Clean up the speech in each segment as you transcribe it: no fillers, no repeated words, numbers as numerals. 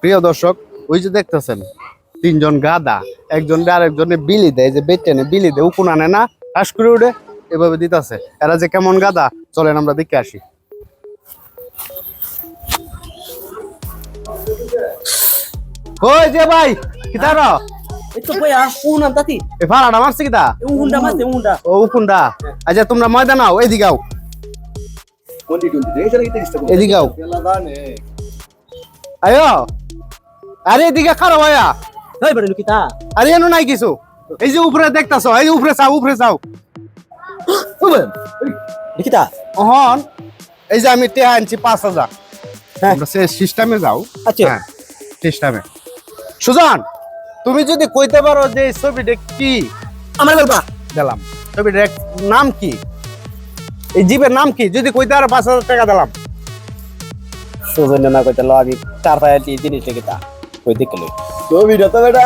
প্রিয় দর্শক, ওই যে দেখতেছেন তিনজন গাদা, একজন আরেকজনে বিলি দেয়, যে বেটেনে বিলি দেয়, উকুন আনে না, ঠাস করে উঠে এভাবে দিতেছে। এরা যে কেমন গাদা, চলেন আমরা দেখে আসি। ওই যে ভাই কিতার Itu boy ah, unan tadi. এ ফাড়াটা মারছে কিতা? Unda mas, unda. ও উকুনটা। আচ্ছা তোমরা ময়দান আও, এদিকে আও, এদিকে আও, আয়ো। আরে এদিকে খারাপ ভাইয়া, Hei baru kita. আরে এনো নাই কিছু। এই যে উপরে দেখতাছো, এই যে উপরে চাও, উপরে চাও। Di kita. অহন এই যে আমি টেহা আনছি 5000। তোমরা সে সিস্টেমে যাও। আচ্ছা। হ্যাঁ সিস্টেমে। সুজন, তুমি যদি কইতে পারো যে এই ছবিটা কি, Amal berapa? দিলাম। ছবিটার নাম কি, এই জীবের নাম কি, যদি কইতে পারো 5000 টাকা দিলাম। Susun na ko talo abi tarpa di jenis kita. Koi dikelo. তো ভিডিও তো বেটা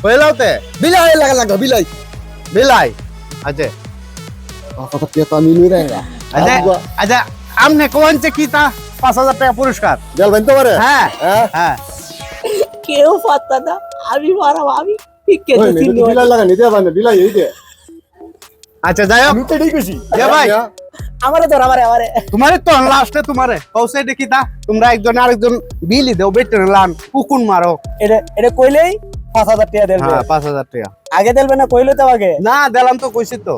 কইলাওতে বিলাই লাগা বিলাই বিলাই। আচ্ছা কথা কি তো আমি লই রাখা আচ্ছা আচ্ছা, আমনে কোনছে কি তা 5000 টাকা পুরস্কার। জল বানতে পারে হ্যাঁ হ্যাঁ হ্যাঁ। Keu fatta na. Abi mara abi. Pikke ওই to tinno. বিলাই লাগা নিতে পারে বিলাই এই যে আচ্ছা যাই হোক, আমি তো ঠিক আছি এ ভাই Amare dor amare. তোমারে তো লাস্টে তোমারে পৌঁছে দেখি তা তোমরা একজন আরেকজন বিলি দেও, বেটেন লান, উকুন মারো। Ede koilei 5000 টাকা দেলবে। হ্যাঁ 5000 টাকা আগে দেলবে না কইলে তো আগে। না দিলাম তো, কইছি তো।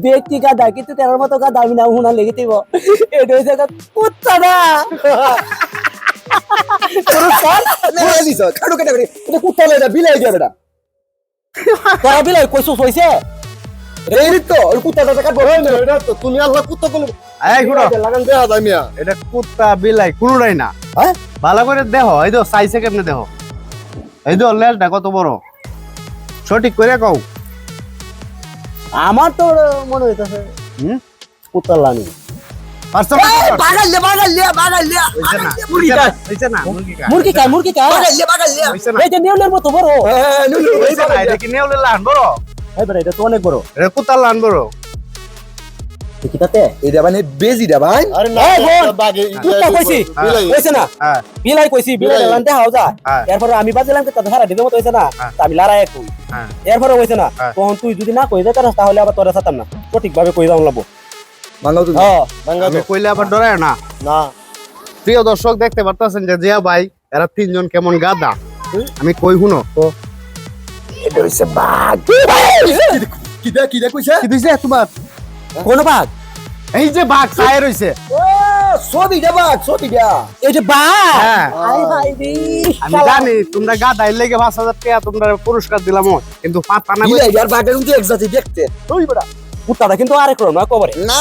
ব্যক্তি গাদা কিন্তু তেরার মতো গাদা আমি না হুনা লেগে দিব। এটা হইছে কুত্তা না। পুরস্কার না দিছ খাড়ু কেটে করে এটা কুত্তা লইরা বিলাই দিয়া বেটা তোরা বিলাই কইছস হইছে। এই তো ওই কুত্তাটা কাটবো না এটা তো তুমি আল্লাহ কুত্তা কোন এই শুনো, লাগান দেয়া দাই মিয়া এটা কুত্তা বিলাই কোনটাই না। হ্যাঁ ভালো করে দেখো, এই তো সাইজে কেমনে দেখো, এই তো লেজটা কত বড়, সঠিক করে কও। আমার তো মনে হইতাছে হুম কুত্তা লানি। পারছো না? হইছে না, হইছে না, মুরগি কা মুরগি কা হইছে না, এই যে নেউলের মতো বড়। হ্যাঁ নুনু হইছে না, এটা কি নেউলে লান বড়, এই বেটা এটা তো অনেক বড়। এটা কুত্তা লান বড়। দেখিতাতে এটা মানে বেজিটা ভাই আরে না এই বোন, বাগে কুত্তা কইছি বিলাই কইছে না হ্যাঁ বিলাই কইছি বিলাই বিলাই। লানতে হাও যা। হ্যাঁ। এরপরে আমি বাজলাম কি তাতে সারা দিনের মতো হইছে না, হ্যাঁ। তা আমি লড়াই কই। হ্যাঁ এরপরে হইছে না, হ্যাঁ। তখন তুই যদি না কই দিতে পারস তাহলে আবার তোরে সাতাম না, সঠিকভাবে কই দাও লাগবো। মাঙ্গাও তুমি হ্যাঁ মাঙ্গাও আমি কইলে আবার ডরায় না। না প্রিয় দর্শক দেখতে পারতেছেন যে জিয়া ভাই এরা তিনজন কেমন গাদা। আমি কই হুনো এটা হইছে বাঘ কিদা কইছে কি দিছে তোমার, কোন বাঘ? এই যে বাঘ ছায় রইছে। ও ছবিটা বাঘ ছবিটা এই যে বাঘ। হ্যাঁ আই ভাই রে আমি জানি তোমরা গাদা, এর লেগে 5000 টাকা তোমরা পুরস্কার দিলাম, কিন্তু পাতা না। বিলাই আর বাঘের মধ্যে এক জাতি দেখতে ওই বেটা কুত্তাটা কিন্তু আরেক রকম না কবরে। না